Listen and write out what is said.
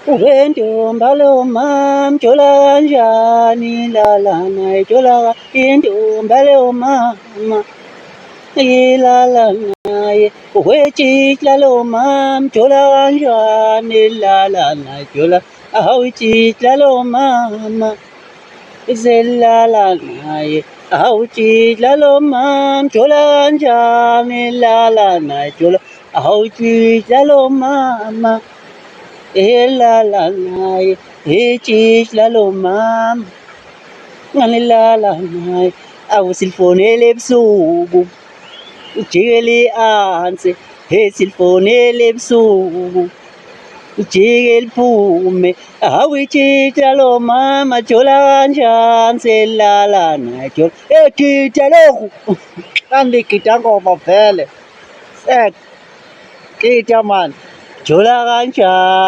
Wentombi lo mama jola kanjani lala naye jola intombi lo mama ilala naye wetshitla lo mama jola kanjani lala naye jola awutshitla lo mama iselala naye awutshitla lo mama jola kanjani lala naye jola awutshitla lo mama elala naye etshitla lo mama nganilala naye awusilifonele ebusuku ujikele ihansi silifonele ebusuku ujike liphume awutshitla lo mama jola kanjani selala naye jola gida lokhu ngigida ngoba vele gida mani jola kanjani.